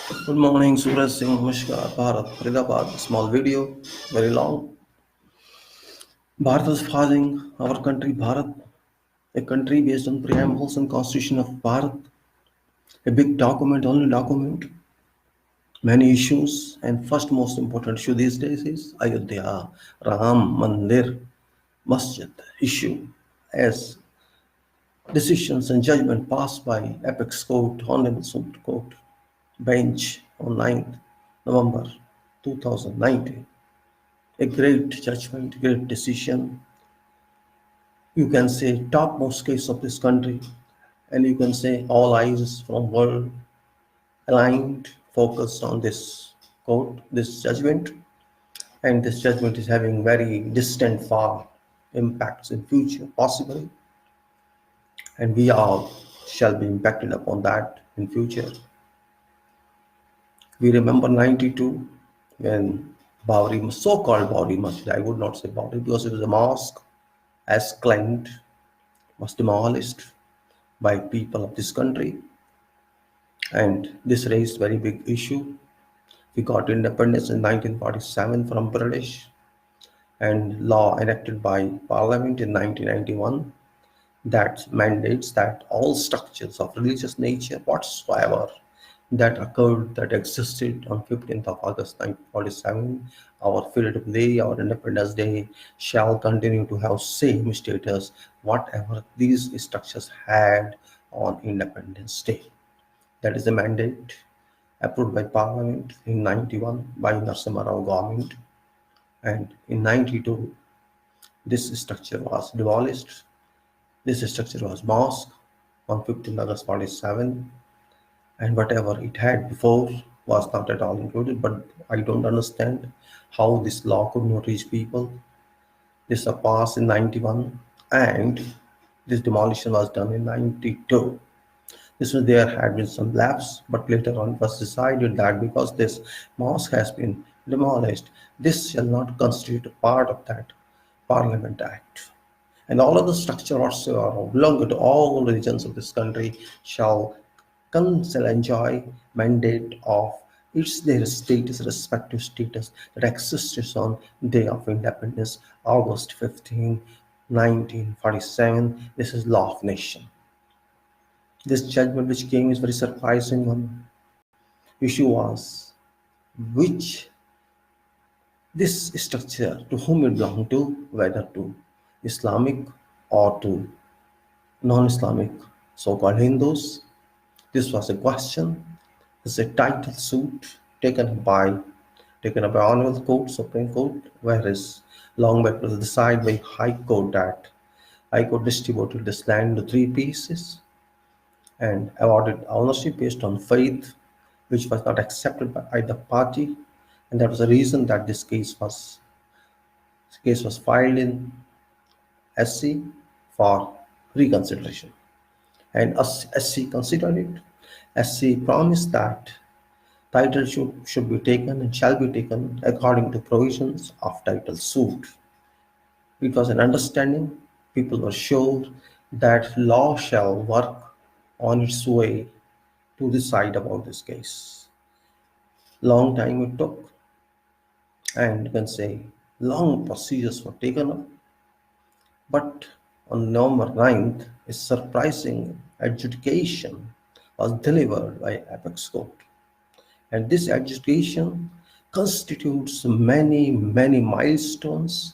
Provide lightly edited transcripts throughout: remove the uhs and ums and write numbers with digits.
Good morning, Suraj Singh, Namaskar, Bharat, Faridabad. Small video, very long. Bharat is founding our country, Bharat, a country based on preambles and constitution of Bharat, a big document, only document, many issues, and first most important issue these days is Ayodhya, Ram Mandir, Masjid issue as decisions and judgment passed by Apex Court, Honorable Supreme Court bench on 9th November 2019. A great judgment, great decision. You can say topmost case of this country, and you can say all eyes from world aligned, focused on this court, this judgment, and this judgment is having very distant, far impacts in future possibly, and we all shall be impacted upon that in future. We remember 92 when Bawri, so-called Bawri Masjid, I would not say Bawri because it was a mosque, as claimed, was demolished by people of this country, and this raised very big issue. We got independence in 1947 from British, and law enacted by Parliament in 1991 that mandates that all structures of religious nature whatsoever that occurred, that existed on 15th of August 1947, our Freedom Day, our Independence Day, shall continue to have same status whatever these structures had on Independence Day. That is the mandate approved by Parliament in 91 by Narasimha Rao government, and in 92 this structure was demolished. This structure was mosque on 15 August 47, and whatever it had before was not at all included. But I don't understand how this law could not reach people. This was passed in 91, and this demolition was done in 92. This was there had been some lapse, but later on it was decided that because this mosque has been demolished, this shall not constitute a part of that Parliament Act. And all of the structure whatsoever belong to all religions of this country shall enjoy mandate of its their status, respective status that exists on day of independence, August 15, 1947. This is law of nation. This judgment which came is very surprising one. Issue was which this structure to whom it belonged to, whether to Islamic or to non-Islamic so-called Hindus. This was a question. It's a title suit taken up by Honorable Court, Supreme Court, whereas long back was decided by High Court that High Court distributed this land into three pieces and awarded ownership based on faith, which was not accepted by either party, and that was the reason that this case was filed in SC for reconsideration. And SC considered it. SC promised that title should be taken and shall be taken according to provisions of title suit. It was an understanding. People were sure that law shall work on its way to decide about this case. Long time it took, and you can say long procedures were taken up. But on November 9th, a surprising adjudication was delivered by Apex Court. And this adjudication constitutes many, many milestones,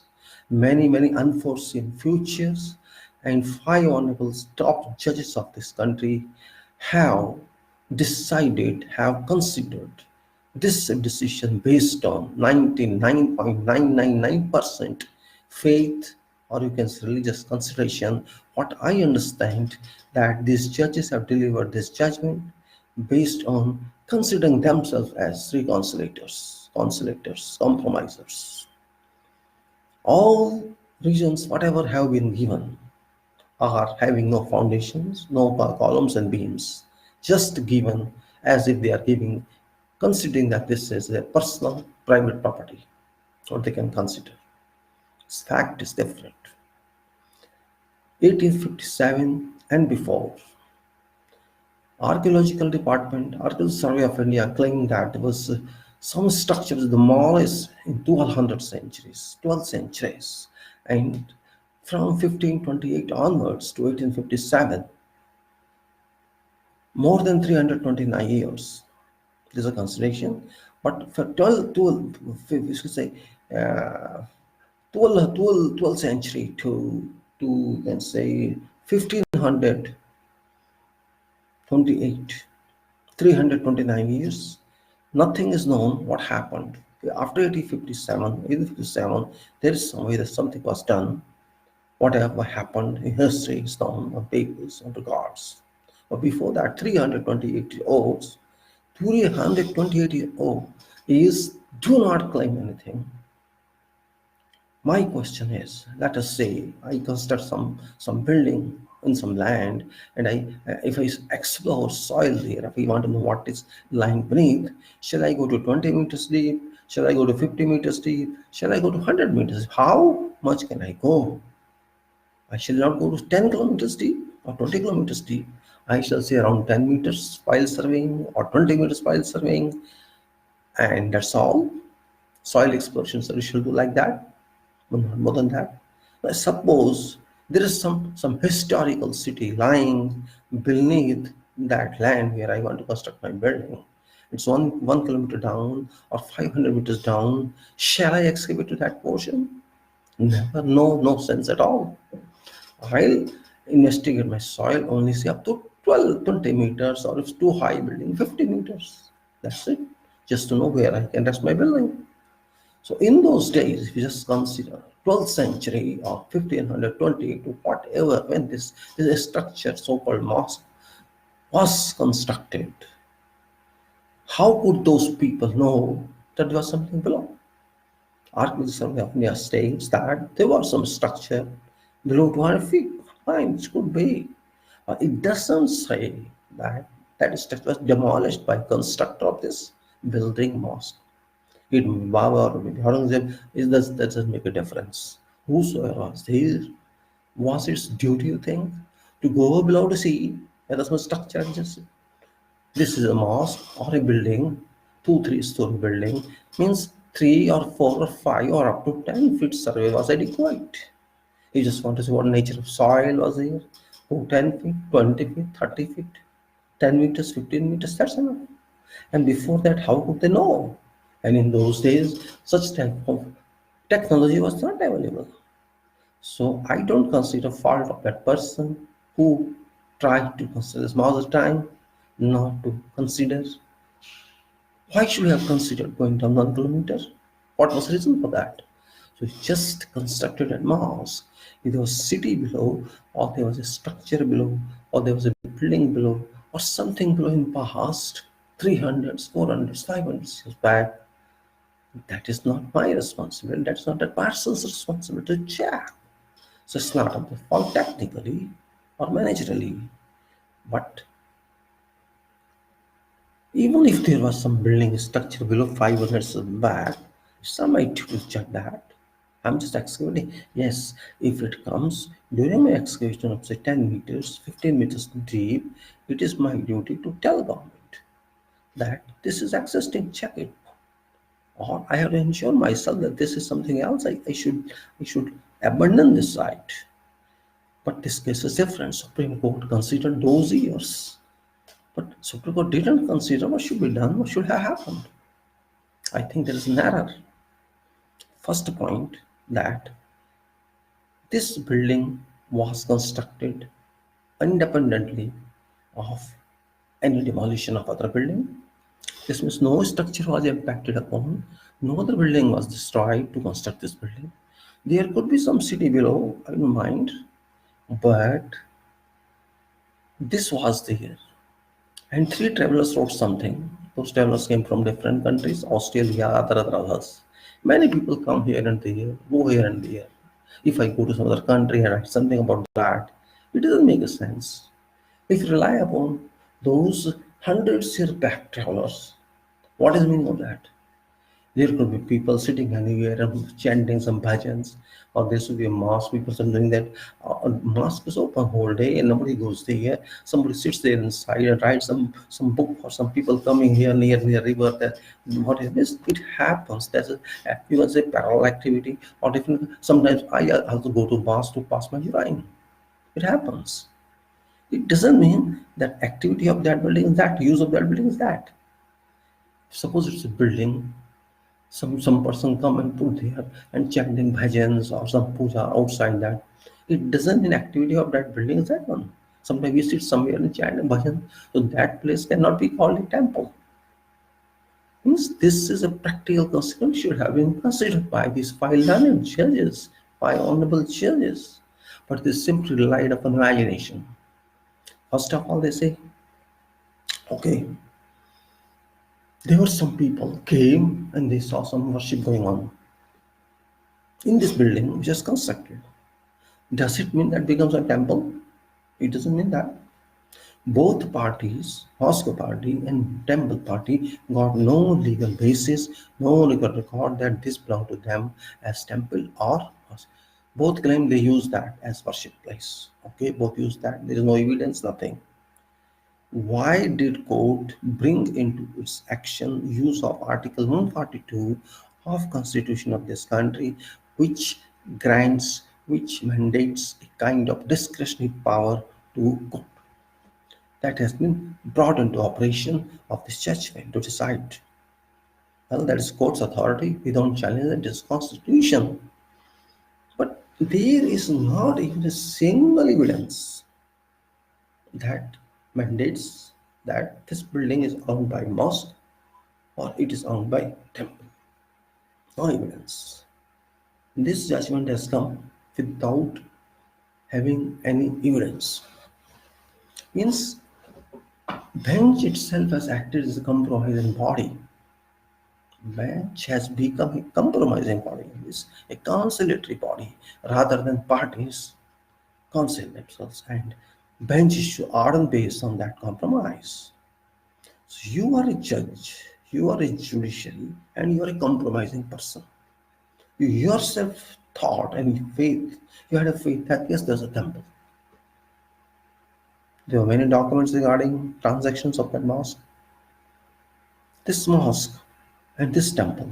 many, many unforeseen futures, and five honorable top judges of this country have have considered this decision based on 99.999% faith, or you can say religious consideration. What I understand that these judges have delivered this judgment based on considering themselves as reconciliators, compromisers. All regions, whatever have been given, are having no foundations, no columns and beams, just given as if they are giving, considering that this is their personal, private property, or they can consider. This fact is different. 1857 and before, Archaeological Department, Archaeological Survey of India claimed that there was some structures demolished in 12th centuries, and from 1528 onwards to 1857, more than 329 years. This is a consideration. But for 12 we should say, uh, 12th century to let's say 1528, 329 years, nothing is known what happened. After 1857, there is some way that something was done. Whatever happened in history is known on papers, on records. But before that, 328 years old is do not claim anything. My question is, let us say I construct some building in some land, and if I explore soil there, if I want to know what is lying beneath, shall I go to 20 meters deep? Shall I go to 50 meters deep? Shall I go to 100 meters? How much can I go? I shall not go to 10 kilometers deep or 20 kilometers deep. I shall say around 10 meters while surveying or 20 meters while surveying, and that's all. Soil exploration service shall do like that, but not more than that. But suppose there is some historical city lying beneath that land where I want to construct my building. It's one kilometer down or 500 meters down. Shall I excavate to that portion? Never. No sense at all. I'll investigate my soil only say up to 12, 20 meters, or if it's too high building, 50 meters. That's it. Just to know where I can rest my building. So in those days, if you just consider 12th century or 1520 to whatever, when this structure, so-called mosque, was constructed, how could those people know that there was something below? Archaeological Survey of India states that there was some structure below 200 feet. Fine, it could be. It doesn't say that that structure was demolished by constructor of this building mosque. It Baba or maybe Aurangzeb, that doesn't make a difference. Whosoever was there, was its duty, you think, to go below to see whether some structure exists? This is a mosque or a building, 2-3 story building, means 3 or 4 or 5 or up to 10 feet survey was adequate. You just want to see what nature of soil was here. Oh, 10 feet, 20 feet, 30 feet, 10 meters, 15 meters, that's enough. And before that, how could they know? And in those days, such type of technology was not available. So I don't consider fault of that person who tried to consider smaller time, not to consider. Why should we have considered going down 1 kilometer? What was the reason for that? So it's just constructed a mosque. If there was a city below, or there was a structure below, or there was a building below, or something below in past 300s, 400s, 500s years back, that is not my responsibility. That's not that person's responsibility to check. So it's not of the fault technically or managerially. But even if there was some building structure below 500 years back, somebody to check that. I'm just excavating. Yes, if it comes during my excavation of say 10 meters, 15 meters deep, it is my duty to tell government that this is existing, check it. Or I have to ensure myself that this is something else. I should abandon this site. But this case is different. Supreme Court considered those years. But Supreme Court didn't consider what should be done, what should have happened. I think there is an error. First point, that this building was constructed independently of any demolition of other building. This means no structure was impacted upon, no other building was destroyed to construct this building. There could be some city below, I don't mind, but this was there. And 3 travelers wrote something. Those travelers came from different countries, Australia, others. Many people come here and there, go here and there. If I go to some other country and write something about that, it doesn't make a sense. If you rely upon those hundreds year back travelers, what is the meaning of that? There could be people sitting anywhere and chanting some bhajans, or there should be a mosque. People are doing that. Mosque is open whole day and nobody goes there. Somebody sits there inside and writes some book, or some people coming here near river. That what is this? It happens. That's you can say parallel activity or different. Sometimes I also go to mosque to pass my urine. It happens. It doesn't mean that activity of that building is that, use of that building is that. Suppose it's a building, some person come and put there and chanting bhajans or some puja outside that. It doesn't mean activity of that building is that one. Sometimes we sit somewhere and chant bhajan, so that place cannot be called a temple. Means this is a practical consequence should have been considered by these five learned judges, five honorable judges. But they simply relied upon imagination. First of all, they say, okay, there were some people came and they saw some worship going on in this building which is constructed. Does it mean that becomes a temple? It doesn't mean that. Both parties, mosque party and temple party, got no legal basis, no legal record that this belonged to them as temple or mosque. Both claim they use that as worship place. Okay, both use that. There is no evidence, nothing. Why did court bring into its action use of Article 142 of Constitution of this country, which grants, which mandates a kind of discretionary power to court that has been brought into operation of this judgment to decide? Well, that is court's authority. We don't challenge it. It is constitution. But there is not even a single evidence that mandates that this building is owned by mosque or it is owned by temple. No evidence. This judgment has come without having any evidence. Means bench itself has acted as a compromising body. Bench has become a compromising body. It's a conciliatory body rather than parties counsel themselves, and bench issue aren't based on that compromise. So you are a judge, you are a judiciary, and you are a compromising person. You yourself thought and faith, you had a faith that yes, there's a temple. There were many documents regarding transactions of that mosque. This mosque and this temple,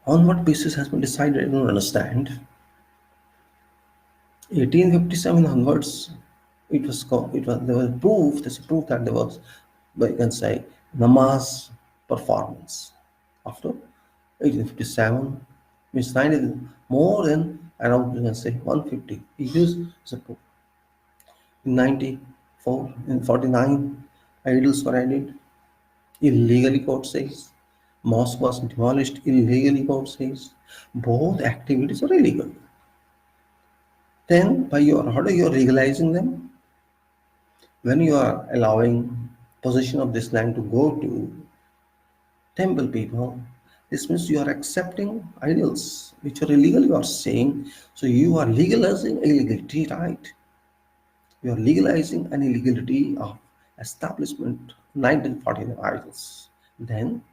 on what basis has been decided, I don't understand. 1857 onwards, there was proof. There's a proof that there was, but you can say, namaz performance after 1857, means 90, more than around, you can say, 150 years as a proof. In 94, in 49, idols were added illegally, court says. Mosque was demolished illegally, court says. Both activities are illegal. Then by your order you are legalizing them. When you are allowing possession of this land to go to temple people, this means you are accepting idols which are illegal, you are saying. So you are legalizing illegality, right? You are legalizing an illegality of establishment 1949 idols. Then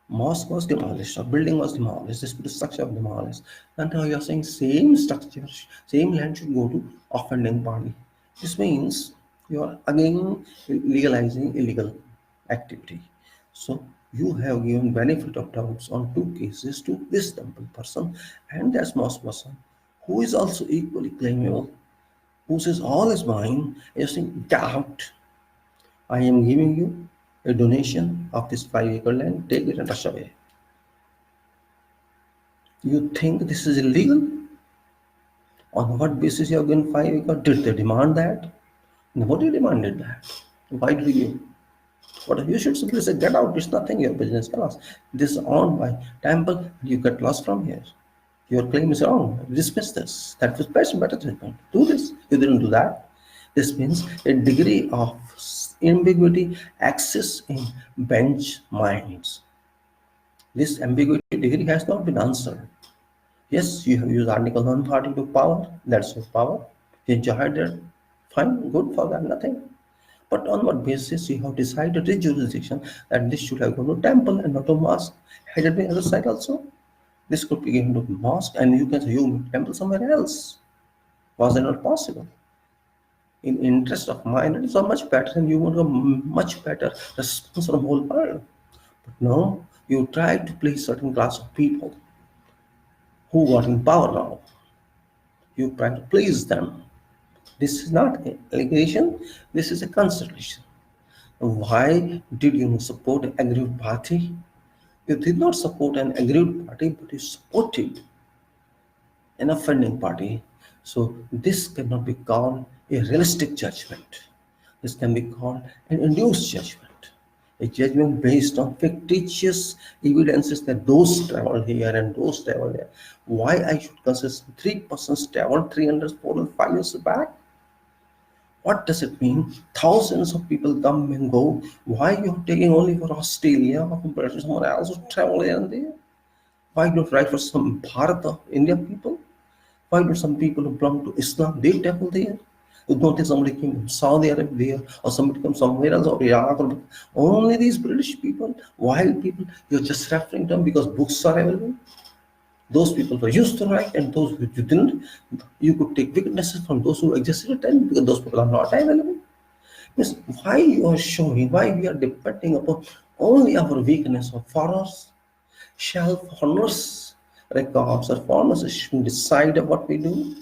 mosque was demolished, or building was demolished, this structure was demolished. And now you are saying same structure, same land should go to offending party. This means you are again legalizing illegal activity. So you have given benefit of doubts on two cases to this temple person and that mosque person, who is also equally claimable, who says all is mine, and you're saying doubt. I am giving you a donation of this 5-acre land, take it and rush away. You think this is illegal? On what basis you have given 5 acres? Did they demand that? Nobody demanded that. Why did you? What you should simply say, get out, it's nothing, your business loss. This is owned by temple, you get lost from here. Your claim is wrong. Dismiss this. That was better treatment. Do this. You didn't do that. This means a degree of ambiguity exists in bench minds. This ambiguity degree has not been answered. Yes, you have used Article 142 power, that's your power. You enjoyed it, fine, good for that, nothing. But on what basis you have decided this jurisdiction that this should have gone to temple and not to mosque? Had it been other side also? This could be given to mosque and you can say you make temple somewhere else. Was it not possible? In interest of minorities are much better and you want a much better response from the whole world. But no, you try to please certain class of people who are in power now. You try to please them. This is not an allegation, this is a consideration. Why did you support an aggrieved party? You did not support an aggrieved party, but you supported an offending party. So this cannot be called a realistic judgment. This can be called an induced judgment. A judgment based on fictitious evidences that those traveled here and those traveled there. Why I should consider 3 persons traveled 300, 400, 5 years back? What does it mean? Thousands of people come and go. Why you are taking only for Australia or compared to someone else who travel here and there? Why not write for some Bharat or India people? Why do some people who belong to Islam, they travel there? You don't think somebody came from Saudi Arabia or somebody comes somewhere else or Iraq or only these British people, wild people, you're just referring to them because books are available. Those people were used to write and those who didn't, you could take witnesses from those who existed then because those people are not available. Yes, why you are showing, why we are depending upon only our weakness of foreigners? Shall foreigners records or foreigners should decide what we do?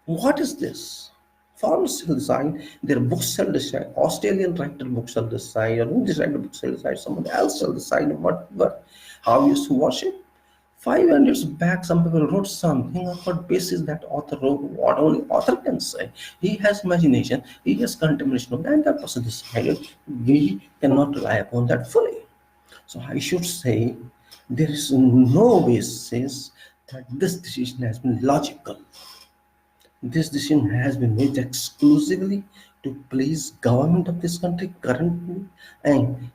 What is this? Foreigners shall decide, their books shall decide, Australian writer books shall decide, or English writer books shall decide, someone else shall decide how you should worship. 500 years back, some people wrote something on what basis that author wrote, what only author can say. He has imagination, he has contemplation, and that person decided. We cannot rely upon that fully. So I should say, there is no basis that this decision has been logical. This decision has been made exclusively to please government of this country currently and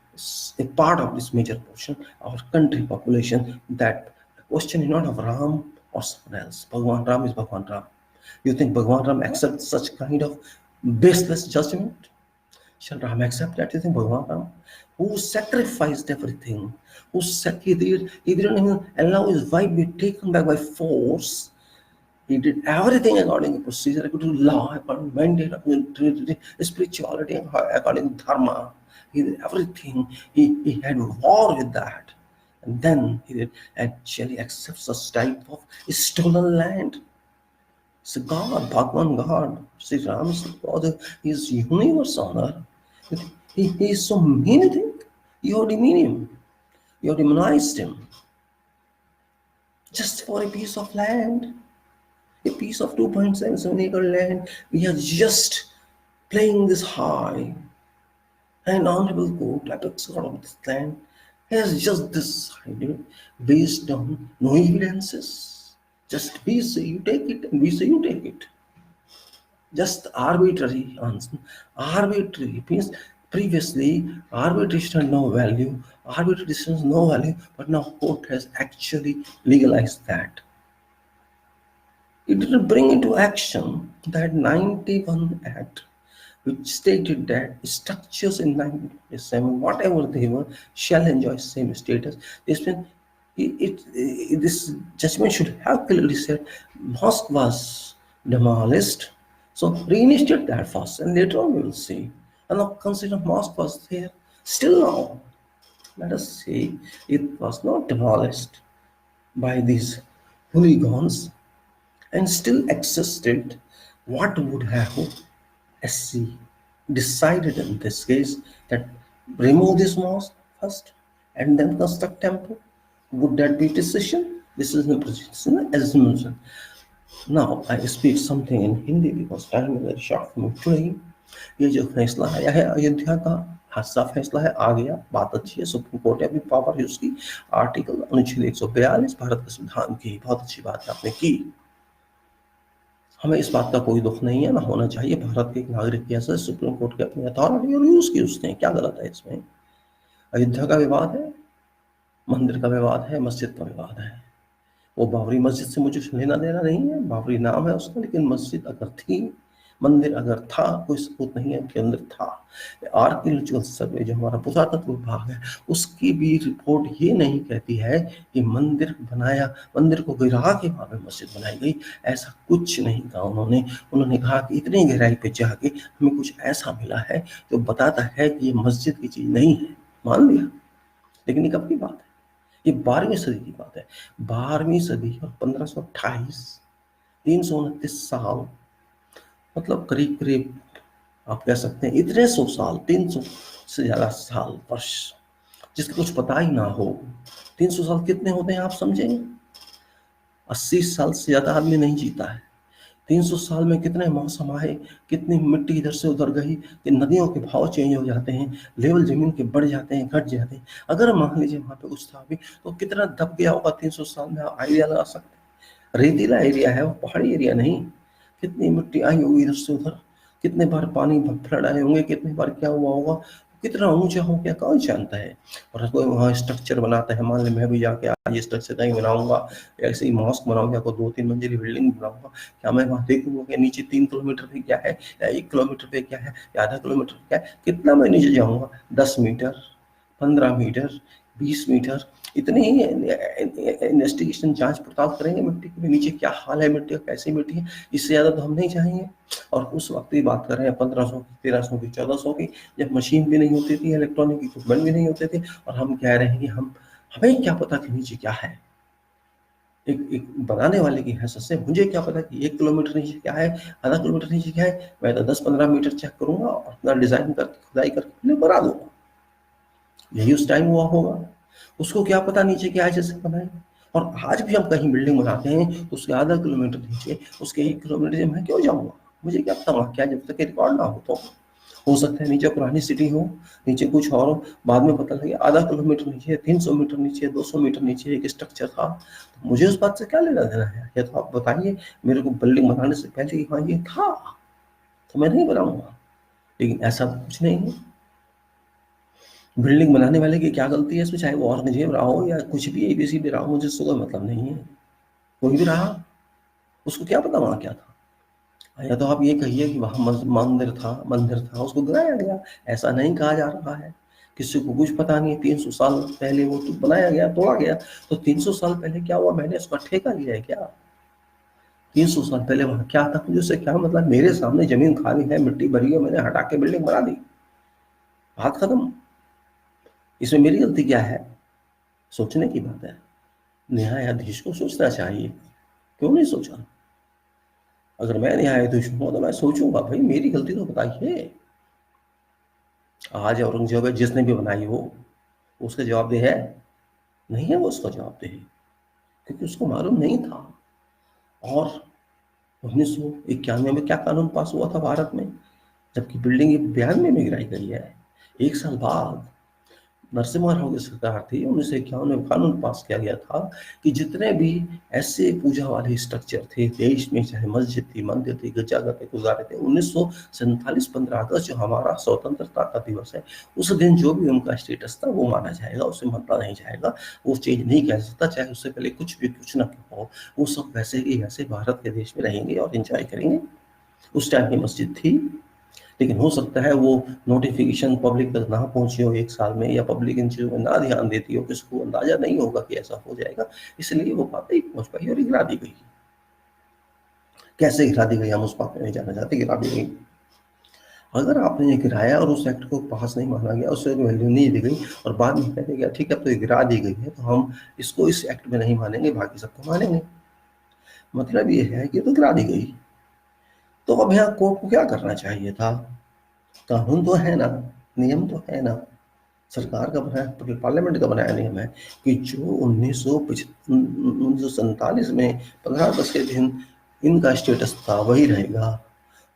a part of this major portion, our country population, that the question is not of Ram or someone else. Bhagwan Ram is Bhagwan Ram. You think Bhagwan Ram accepts such kind of baseless judgment? Shall Ram accept that? You think Bhagwan Ram, who sacrificed everything, he didn't even allow his wife to be taken back by force. He did everything according to procedure, according to law, according to mandate, according to spirituality, according to dharma. He did everything. He had war with that. And then he did actually accept such type of stolen land. It's a God, Bhagwan God. Sri Ram is God. He is universe honor. He is so mean, I think. You have demeaned him. You have demonized him. Just for a piece of land. A piece of 2.77 acre land. We are just playing this high. An honorable court, apex court of this land, has just decided based on no evidences. Just we say you take it and we say you take it. Just arbitrary answer. Arbitrary means previously arbitration had no value, arbitration has no value, but now court has actually legalized that. It didn't bring into action that 91 Act, which stated that structures in 1927, whatever they were, shall enjoy same status. This judgment should have clearly said mosque was demolished, so reinstate that first, and later on we will see. And now consider mosque was there. Still now, let us say it was not demolished by these hooligans and still existed. What would have SC decided in this case that remove this mosque first and then construct temple? Would that be decision? This is an assumption. Now I speak something in Hindi because time is very short for me today. ये जो फैसला आया है अयोध्या का हादसा फैसला है, आ गया, बात अच्छी है, सुप्रीम कोर्ट ने भी पावर है उसकी, आर्टिकल अनुच्छेद 142 भारत के संविधान की, बहुत अच्छी बात आपने की। हमें इस बात का कोई दुख नहीं है, ना होना चाहिए। भारत के एक नागरिक की ऐसे सुप्रीम कोर्ट की अपनी अथॉरिटी और यूज की उसने, क्या गलत है इसमें? अयोध्या का विवाद है, मंदिर का विवाद है, मस्जिद का विवाद है। वो बाबरी मस्जिद से मुझे लेना देना नहीं है, बाबरी नाम है उसका, लेकिन मस्जिद अगर थी, मंदिर अगर था, कोई सबूत नहीं है कि अंदर था। आर्कियोलॉजिकल सर्वे जो हमारा पुरातत्व विभाग है, उसकी भी रिपोर्ट ये नहीं कहती है कि मंदिर बनाया, मंदिर को गिरा के वहां पे मस्जिद बनाई गई, ऐसा कुछ नहीं कहा उन्होंने। उन्होंने कहा कि इतनी गहराई पे जाके हमें कुछ ऐसा मिला है जो बताता है कि ये मस्जिद की चीज नहीं है, मान लिया। लेकिन ये कब की बात है? ये 12वीं सदी की बात है। 12वीं सदी और 1528, 329 साल, मतलब करीब करीब आप कह सकते हैं इतने 100 साल, 300 से ज्यादा साल, वर्ष, जिसका कुछ पता ही ना हो। 300 साल कितने होते हैं आप समझेंगे? 80 साल से ज्यादा आदमी नहीं जीता है। 300 साल में कितने मौसम आए, कितनी मिट्टी इधर से उधर गई, कि नदियों के भाव चेंज हो जाते हैं, लेवल जमीन के बढ़ जाते हैं, घट जाते हैं। अगर मान लीजिए वहां पे कुछ था भी तो कितना दब गया होगा 300 साल में, आप आइडिया लगा सकते हैं। रेतीला एरिया है वो, पहाड़ी एरिया नहीं। कितनी मिट्टी आई होगी इधर से उधर, कितने बार पानी फ्लड आए होंगे, कितने बार क्या हुआ होगा, कितना ऊंचा हो गया कौन जानता है। और कोई वहाँ स्ट्रक्चर बनाता है, मान ले मैं भी जाके आज स्ट्रक्चर नहीं बनाऊंगा, ऐसे ही मॉस्क बनाऊंगा, कोई 2-3 मंजिली बिल्डिंग बनाऊंगा, क्या मैं वहाँ देखूंगा कि नीचे 3 किलोमीटर पे क्या है, या 1 किलोमीटर पे क्या है, या आधा किलोमीटर पे क्या है? कितना मैं नीचे जाऊंगा? 10 मीटर, 15 मीटर, 20 मीटर, इतनी ही इन्वेस्टिगेशन, जांच पड़ताल करेंगे मिट्टी के नीचे क्या हाल है, मिट्टी का कैसी मिट्टी है, इससे ज्यादा तो हम नहीं चाहेंगे। और उस वक्त की बात कर रहे हैं 1500 की, 1300 की, 1400 की, जब मशीन भी नहीं होती थी, इलेक्ट्रॉनिक इक्विपमेंट भी नहीं होते थे, और हम कह रहे हैं कि हमें क्या पता कि नीचे क्या है। एक बनाने वाले की हैसियत से मुझे क्या पता कि 1 किलोमीटर नीचे क्या है, आधा किलोमीटर नीचे क्या है। मैं तो 10-15 मीटर चेक करूंगा और अपना डिजाइन करके, खुदाई करके बना दूंगा। यही उस टाइम हुआ होगा। उसको क्या पता नीचे क्या है जिससे बनाए। और आज भी हम कहीं बिल्डिंग बनाते हैं तो उसके आधा किलोमीटर नीचे, उसके 1 किलोमीटर से मैं क्यों जाऊंगा? मुझे क्या पता वहाँ क्या, जब तक रिकॉर्ड ना हो तो। हो सकता है नीचे पुरानी सिटी हो, नीचे कुछ और हो, बाद में पता लगे आधा किलोमीटर नीचे, 300 मीटर नीचे, 200 मीटर नीचे एक स्ट्रक्चर था। तो मुझे उस बात से क्या लेना देना है? या तो आप बताइए मेरे को बिल्डिंग बनाने से पहले कि हाँ ये था, तो मैं नहीं बनाऊंगा। लेकिन ऐसा कुछ नहीं है। बिल्डिंग बनाने वाले की क्या गलती है इसमें? चाहे वो औरंगजेब रहा हो या कुछ भी एबीसीडी रहा हो, मुझे इससे कोई मतलब नहीं है। कोई भी रहा, उसको क्या पता वहां क्या था। या तो आप ये कहिए कि वहां मंदिर था उसको गिराया गया, ऐसा नहीं कहा जा रहा है। किसी को कुछ पता नहीं, 300 साल पहले वो तो बनाया गया, तोड़ा गया, तो 300 साल पहले क्या हुआ, मैंने उसका ठेका लिया है क्या? 300 साल पहले वहां क्या था मुझे उससे क्या मतलब? मेरे सामने जमीन खाली है, मिट्टी भरी है, मैंने हटा के बिल्डिंग बना दी, बात खत्म। इसमें मेरी गलती क्या है? सोचने की बात है। न्यायाधीश को सोचना चाहिए, क्यों नहीं सोचा? अगर मैं न्यायाधीश हूं तो मैं सोचूंगा भाई मेरी गलती तो बताइए। आज औरंगजेब जिसने भी बनाई हो, उसका जवाबदेह है? नहीं है वो उसका जवाबदेह, क्योंकि उसको मालूम नहीं था। और 1991 में क्या कानून पास हुआ था भारत में, जबकि बिल्डिंग 92 में गिराई गई है। 1 साल बाद नरसिम्हा राव की सरकार थी, 1951 में कानून पास किया गया था कि जितने भी ऐसे पूजा वाले स्ट्रक्चर थे देश में, चाहे मस्जिद थी, मंदिर थी, गिरजाघर थे, गुरुद्वारे थे, 1947 15 अगस्त जो हमारा स्वतंत्रता का दिवस है, उस दिन जो भी उनका स्टेटस था वो माना जाएगा, उसे माना नहीं जाएगा, वो चेंज नहीं किया जा सकता, चाहे उससे पहले कुछ भी कुछ ना क्यों हो। वो सब वैसे ही वैसे भारत के देश में रहेंगे और एंजॉय करेंगे। उस टाइम की मस्जिद थी। लेकिन हो सकता है वो नोटिफिकेशन पब्लिक तक ना पहुंची हो 1 साल में, या पब्लिक इन चीज़ों में ना ध्यान देती हो, किसी को अंदाजा नहीं होगा कि ऐसा हो जाएगा, इसलिए वो बात नहीं पहुंच पाई और गिरा दी गई। कैसे गिरा दी गई हम उस बात में नहीं जाना चाहते, गिरा दी गई। अगर आपने ये गिराया और उस एक्ट को पास नहीं माना गया, उससे वैल्यू नहीं दी गई, और बाद में कहते गया ठीक है अब तो ये गिरा दी गई है तो हम इसको इस एक्ट में नहीं मानेंगे, बाकी सबको मानेंगे, मतलब ये है कि तो गिरा दी गई। तो अब यहाँ कोर्ट को क्या करना चाहिए था? कानून तो है ना, नियम तो है ना, सरकार का बनाया, पार्लियामेंट का बनाया नियम है कि जो 1947 में 15 अगस्त के दिन इनका स्टेटस था वही रहेगा।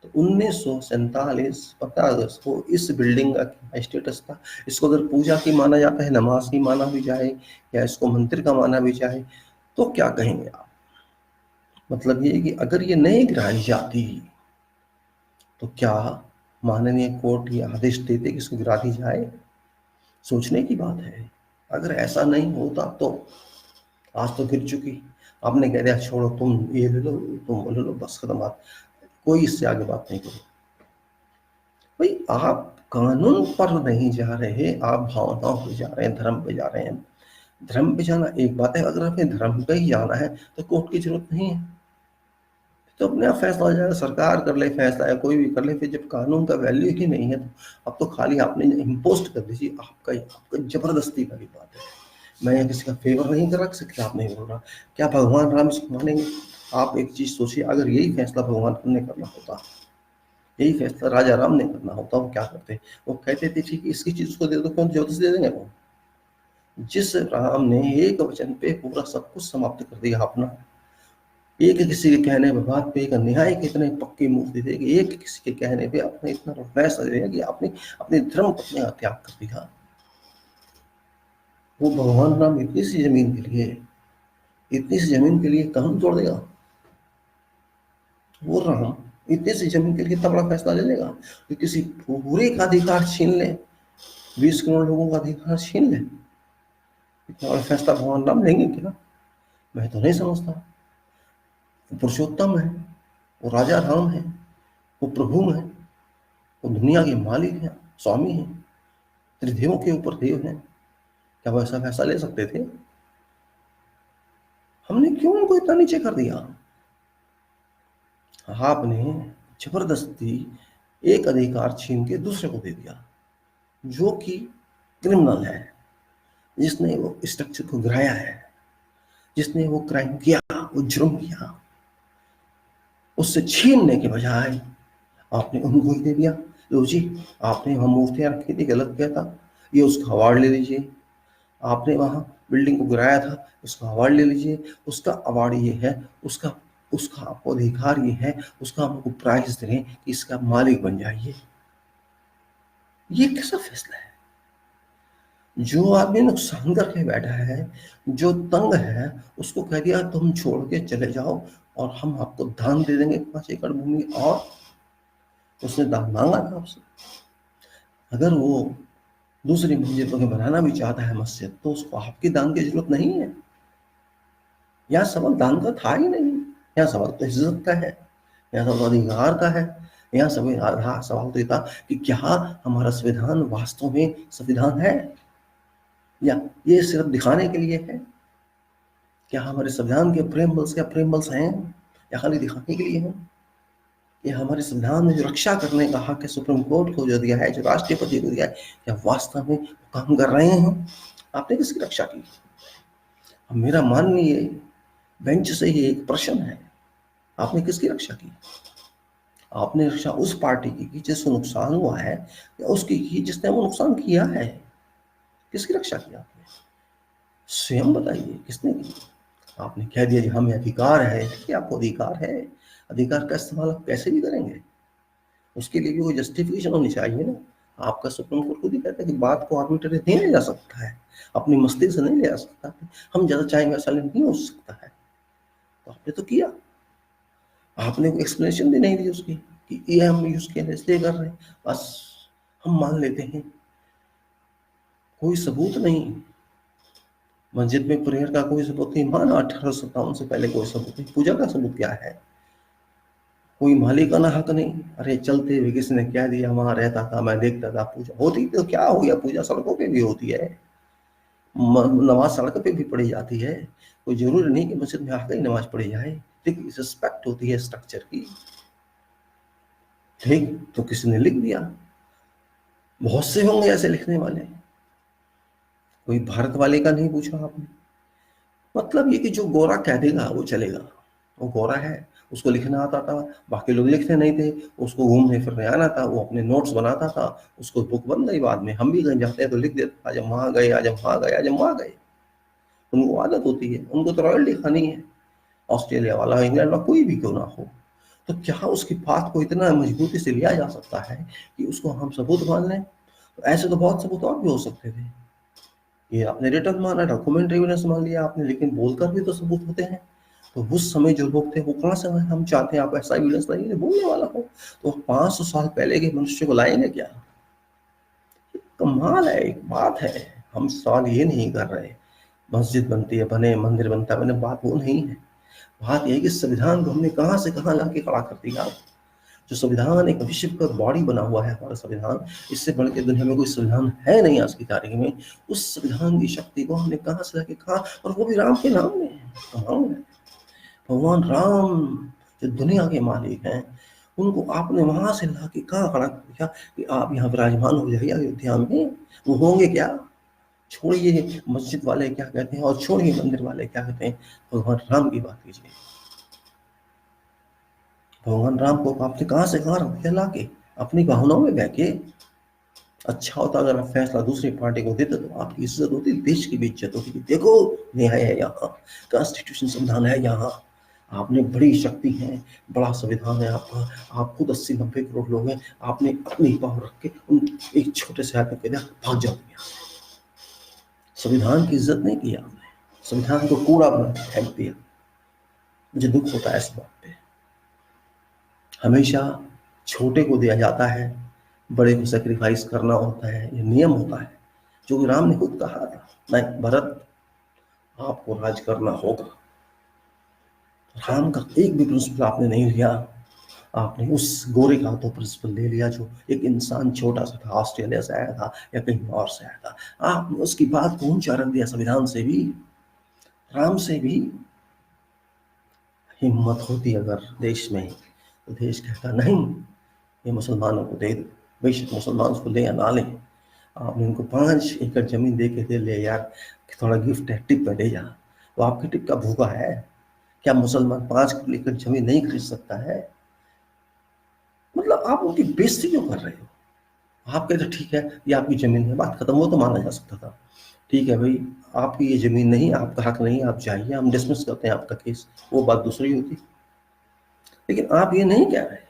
तो 1947 15 अगस्त को इस बिल्डिंग का क्या स्टेटस था? इसको अगर पूजा की माना जाता है, नमाज की माना भी जाए, या इसको मंदिर का माना भी जाए, तो क्या कहेंगे आप? मतलब ये कि अगर ये नहीं गिराई जाती तो क्या माननीय कोर्ट ये आदेश देते कि इसको गिरा दी जाए? सोचने की बात है। अगर ऐसा नहीं होता तो आज तो गिर चुकी, आपने कह दिया छोड़ो, तुम ये ले लो, तुम ले लो, बस खत्म बात। कोई इससे आगे बात नहीं करो। भाई आप कानून पर नहीं जा रहे, आप भावनाओं पे जा रहे हैं, धर्म पे जा रहे हैं। धर्म पे जाना एक बात है, अगर हमें धर्म पे ही जाना है तो कोर्ट की जरूरत नहीं है, तो अपने आप फैसला हो जाएगा, सरकार कर ले फैसला, या कोई भी कर ले। फिर जब कानून का वैल्यू ही नहीं है तो अब तो खाली आपने इम्पोस्ट कर दीजिए, आपका जबरदस्ती वाली बात है। मैं यहाँ किसी का फेवर नहीं कर रख सकता, आप नहीं बोल रहा। क्या भगवान राम इसको मानेंगे? आप एक चीज सोचिए, अगर यही फैसला भगवान ने करना होता, यही फैसला राजा राम ने करना होता, वो क्या करते? वो कहते थे ठीक है इसकी चीज उसको दे दो, क्यों ज्योतिष दे देंगे वो? जिस राम ने एक वचन पे पूरा सब कुछ समाप्त कर दिया अपना, एक किसी के कहने पे बात पे, एक न्याय के इतने पक्की मूर्ति थे कि एक किसी के कहने पे आपने इतना फैसला दिया कि आपने अपने धर्म को अपने त्याग कर दिया। वो भगवान राम इतनी सी जमीन के लिए, इतनी सी जमीन के लिए काम तोड़ देगा? वो राम इतनी सी जमीन के लिए इतना बड़ा फैसला ले लेगा कि किसी पूरे का अधिकार छीन ले, 20 करोड़ लोगों का अधिकार छीन ले? इतना बड़ा फैसला भगवान राम लेंगे क्या? मैं तो नहीं समझता। वो पुरुषोत्तम है, वो राजा राम है, वो प्रभु है, वो दुनिया के मालिक हैं, स्वामी हैं, त्रिदेवों के ऊपर देव हैं। क्या वो ऐसा फैसला ले सकते थे? हमने क्यों उनको इतना नीचे कर दिया? आपने जबरदस्ती एक अधिकार छीन के दूसरे को दे दिया, जो कि क्रिमिनल है, जिसने वो स्ट्रक्चर को गिराया है, जिसने वो क्राइम किया, वो जुर्म किया, उससे छीनने के बजाय आपने उनको ही दे दिया। लो जी, आपने वहां मूर्तियां रखी थी, गलत किया था, ये उसका अवार्ड ले लीजिए। आपने वहां बिल्डिंग को गिराया था, उसका अवार्ड ले लीजिए। उसका अवार्ड ये है, उसका उसका आपको अधिकार ये है, उसका हमको प्राइज दें कि इसका मालिक बन जाइए। ये कैसा फैसला है? जो आदमी नुकसान करके बैठा है, जो तंग है, उसको कह दिया तुम छोड़ के चले जाओ और हम आपको दान दे देंगे 5 एकड़ भूमि। और उसने दान मांगा था आपसे। अगर वो दूसरी मंजिल पर बनाना भी चाहता है मस्जिद, तो उसको आपकी दान की जरूरत नहीं है। यहाँ सवाल दान का था ही नहीं, यहाँ सवाल तो इज्जत का है, यहाँ सवाल अधिकार का है। यहाँ सवाल तो ये था कि क्या हमारा संविधान वास्तव में संविधान है, या ये सिर्फ दिखाने के लिए है? क्या हमारे संविधान के प्रेमबल्स क्या प्रेमबल्स हैं, या खाली दिखाने के लिए हैं? ये हमारे संविधान में जो रक्षा करने का हक है सुप्रीम कोर्ट को जो दिया है, जो राष्ट्रपति को दिया है, क्या वास्तव में काम कर रहे हैं? आपने किसकी रक्षा की? अब मेरा माननीय बेंच से ही एक प्रश्न है, आपने किसकी रक्षा की? आपने रक्षा उस पार्टी की जिसको नुकसान हुआ है, या उसकी की जिसने वो नुकसान किया है? किसकी रक्षा की आपने? स्वयं बताइए किसने की? आपने कह दिया जी हमें अधिकार है, कि आपको अधिकार है, अधिकार का इस्तेमाल आप कैसे भी करेंगे, उसके लिए भी कोई जस्टिफिकेशन होनी चाहिए ना। आपका सुप्रीम कोर्ट खुद ही कहता है कि बात को आर्बिट्रेरी नहीं ले जा सकता है, अपनी मस्ती से नहीं ले जा सकता, हम ज्यादा चाहेंगे वैसा नहीं हो सकता है। तो आपने तो किया, आपने कोई एक्सप्लेनेशन भी नहीं दी उसकी कि ये हम यूज किया इसलिए कर रहे हैं, बस हम मान लेते हैं। कोई सबूत नहीं, मस्जिद में प्रेयर का कोई सबूत नहीं माना, 1857 से पहले कोई सबूत नहीं। पूजा का सबूत क्या है? कोई मालिकाना हक नहीं। अरे चलते हुए किसी ने कह दिया, वहां रहता था, मैं देखता था, पूजा होती तो क्या हो गया? पूजा सड़कों पे भी होती है, नमाज सड़क पे भी पढ़ी जाती है। कोई जरूरी नहीं कि मस्जिद में आकर ही नमाज पढ़ी जाए। ठीक, रिस्पेक्ट होती है स्ट्रक्चर की। ठीक, तो किसी ने लिख दिया, बहुत से होंगे ऐसे लिखने वाले, कोई भारत वाले का नहीं पूछा आपने। मतलब ये कि जो गोरा कह देगा वो चलेगा, वो गोरा है, उसको लिखना आता था, बाकी लोग लिखते नहीं थे, उसको घूमने फिरने आना था, वो अपने नोट्स बनाता था, उसको बुक बन गई। बाद में हम भी कहीं जाते हैं तो लिख देता, आज हम वहां गए, आज हम वहां गए, आज हम वहां गए। उनको आदत होती है, उनको तो रॉयल्टी खानी है, ऑस्ट्रेलिया वाला, इंग्लैंड वाला, कोई भी क्यों ना हो। तो क्या उसकी बात को इतना मजबूती से लिया जा सकता है कि उसको हम सबूत मान लें? तो ऐसे तो बहुत सबूत और भी हो सकते थे। ये आपने रिटर्न माना, डॉक्यूमेंट एविडेंस मान लिया आपने, लेकिन बोलकर भी तो सबूत होते हैं। तो उस समय जो लोग थे वो कहाँ से आए? हम चाहते हैं आप ऐसा एविडेंस लाइए बोलने वाला हो, तो 500 साल पहले के मनुष्य को लाएंगे क्या? कमाल है, एक बात है। हम सवाल ये नहीं कर रहे मस्जिद बनती है बने, मंदिर बनता है बने, बात वो नहीं है। बात यह है कि संविधान को हमने कहाँ से कहाँ लाके खड़ा कर दिया। जो संविधान एक विश्व का बॉडी बना हुआ है हमारा संविधान, इससे बढ़ के दुनिया में कोई संविधान है नहीं आज की तारीख में। उस संविधान की शक्ति को हमने कहाँ से लाके कहा, और वो भी राम के नाम में। कमाल है। भगवान राम जो दुनिया के मालिक हैं, उनको आपने वहां से लाके कहाँ खड़ा कर दिया कि आप यहाँ विराजमान हो जाइए अयोध्या में। वो होंगे क्या? छोड़िए मस्जिद वाले क्या कहते हैं और छोड़िए मंदिर वाले क्या कहते हैं, भगवान राम की बात कीजिए। भगवान राम को आपने कहाँ से कहाँ रख दिया लाके, अपनी भावनाओं में बह के। अच्छा होता अगर आप फैसला दूसरी पार्टी को देते तो आपकी इज्जत होती, देश की भी इज्जत होती कि देखो न्याय है यहाँ, कॉन्स्टिट्यूशन संविधान है यहाँ, आपने बड़ी शक्ति है, बड़ा संविधान है आपका, आप खुद 80-90 करोड़ लोग हैं, आपने अपनी पावर रख के उन एक छोटे से आदमी को भाग जाओ यहाँ से। संविधान की इज्जत नहीं की आपने, संविधान को कूड़ा बना के फेंक दिया। मुझे दुख होता है इस बात पे। हमेशा छोटे को दिया जाता है, बड़े को सेक्रीफाइस करना होता है, ये नियम होता है, जो कि राम ने खुद कहा था, नहीं भरत आपको राज करना होगा। राम का एक भी प्रिंसिपल आपने नहीं लिया, आपने उस गोरे का तो प्रिंसिपल ले लिया जो एक इंसान छोटा सा था, ऑस्ट्रेलिया से आया था या कहीं और से आया था, आपने उसकी बात को ऊंचा रख दिया। संविधान से भी, राम से भी हिम्मत होती अगर देश में, तो देश कहता नहीं ये मुसलमानों को दे दो, बेशक मुसलमान उसको ले या ना ले। आपने उनको 5 एकड़ जमीन दे के दे ले यार, थोड़ा गिफ्ट है, टिप में दे जा। तो आपकी टिप का भूखा है क्या? मुसलमान 5 एकड़ जमीन नहीं खरीद सकता है? मतलब आप उनकी बेइज्जती क्यों कर रहे हो? आप कहते ठीक है ये आपकी जमीन है, बात खत्म, वो तो माना जा सकता था, ठीक है भाई आपकी ये जमीन नहीं, आपका हक नहीं, आप जाइए, हम डिसमिस करते हैं आपका केस, वो बात दूसरी होती। लेकिन आप ये नहीं कह रहे,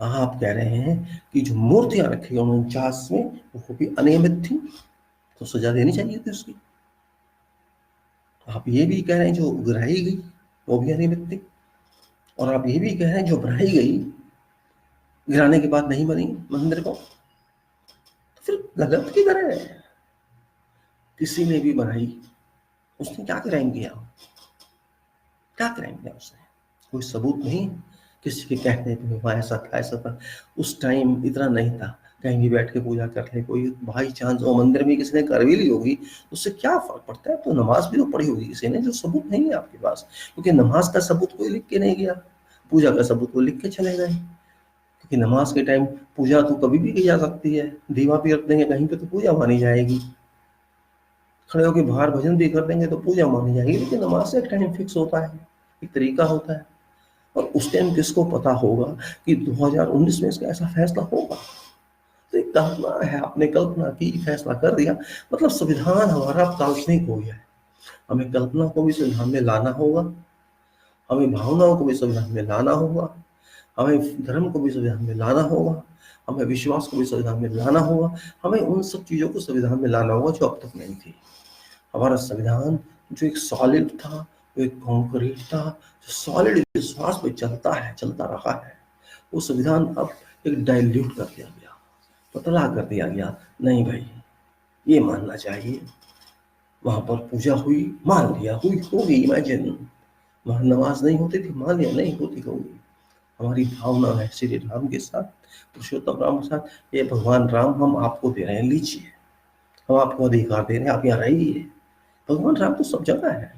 आप कह रहे हैं कि जो मूर्तियां रखी गई 49 में वो भी अनियमित थी, तो सजा देनी चाहिए थी उसकी। आप ये भी कह रहे हैं जो गिराई गई वो भी अनियमित थी, और आप ये भी कह रहे हैं जो बनाई गई गिराने के बाद नहीं बनी मंदिर को, तो फिर गलत किधर है? किसी ने भी बनाई, उसने क्या क्राइम किया? क्या क्राइम किया उसने? कोई सबूत नहीं, किसी के कहने पे वहाँ ऐसा था ऐसा था। उस टाइम इतना नहीं था, कहीं भी बैठ के पूजा कर ले कोई, बाई चांस वो मंदिर में किसी ने कर भी ली होगी, उससे क्या फर्क पड़ता है? तो नमाज भी तो पढ़ी होगी किसी ने, जो सबूत नहीं है आपके पास, क्योंकि नमाज का सबूत कोई लिख के नहीं गया, पूजा का सबूत वो लिख के चले गए। क्योंकि नमाज के टाइम पूजा तो कभी भी की जा सकती है, दीवा भी रख देंगे कहीं पे तो पूजा मानी जाएगी, खड़े होकर बाहर भजन भी कर देंगे तो पूजा मानी जाएगी, लेकिन नमाज से एक टाइम फिक्स होता है, एक तरीका होता है। और उस टाइम किसको पता होगा कि 2019 में इसका ऐसा फैसला होगा? तो एक कल्पना है, आपने कल्पना की, फैसला कर दिया, मतलब संविधान हमारा काल्पनिक हो गया है। हमें कल्पना को भी संविधान में लाना होगा, हमें भावनाओं को भी संविधान में लाना होगा, हमें धर्म को भी संविधान में लाना होगा, हमें विश्वास को भी संविधान में लाना होगा, हमें उन सब चीज़ों को संविधान में लाना होगा जो अब तक नहीं थी। हमारा संविधान जो एक सॉलिड था, जो एक कॉन्क्रीट था, जो सॉलिड विश्वास पे चलता है, चलता रहा है, वो संविधान अब एक डाइल्यूट कर दिया गया, पतला कर दिया गया। नहीं भाई ये मानना चाहिए, वहां पर पूजा हुई, मान लिया हुई होगी, इमेजिन वहां नमाज नहीं होती थी, मान लिया नहीं होती होगी। हमारी भावना है श्री राम के साथ, पुरुषोत्तम राम के साथ, ये भगवान राम हम आपको दे रहे हैं, लीजिए, हम आपको अधिकार दे रहे हैं, आप यहाँ रहिए। भगवान राम तो सब जगह है,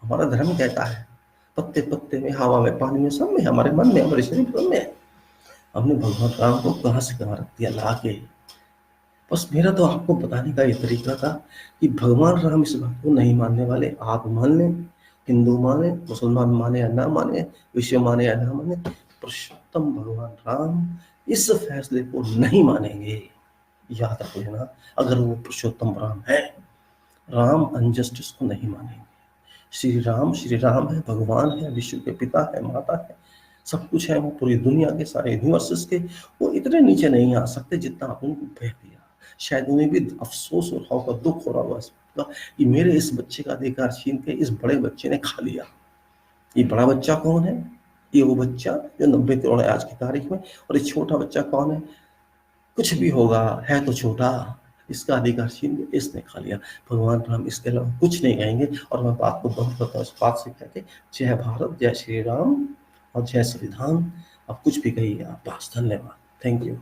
हमारा धर्म कहता है पत्ते पत्ते में, हवा में, पानी में, सब में, हमारे मन में, हमारे शरीर सब में। हमने भगवान राम को कहाँ से कहाँ रख दिया ला के। बस मेरा तो आपको बताने का ये तरीका था कि भगवान राम इस बात को नहीं मानने वाले, आप मान लें, हिंदू माने, मुसलमान माने या ना माने, विश्व माने या ना माने, पुरुषोत्तम भगवान राम इस फैसले को नहीं मानेंगे। याद रख लेना, अगर वो पुरुषोत्तम राम है, राम अनजस्टिस को नहीं मानेंगे। श्री राम है, भगवान है, विश्व के पिता है, माता है, सब कुछ है, वो पूरी दुनिया के सारे यूनिवर्सेस के, वो इतने नीचे नहीं आ सकते जितना आपने उनको भेज दिया। शायद उन्हें भी अफसोस हो रहा होगा, दुख हो रहा होगा कि मेरे इस बच्चे का अधिकार छीन के इस बड़े बच्चे ने खा लिया। ये बड़ा बच्चा कौन है? ये वो बच्चा जो 90 करोड़ है आज की तारीख में, और ये छोटा बच्चा कौन है? कुछ भी होगा, है तो छोटा, इसका अधिकार छीन के इसने खा लिया। भगवान राम इसके अलावा कुछ नहीं कहेंगे। और मैं बात को बंद करता हूँ इस बात से कहते, जय भारत, जय श्री राम और जय संविधान। आप कुछ भी कहिए, आप बस, धन्यवाद, थैंक यू।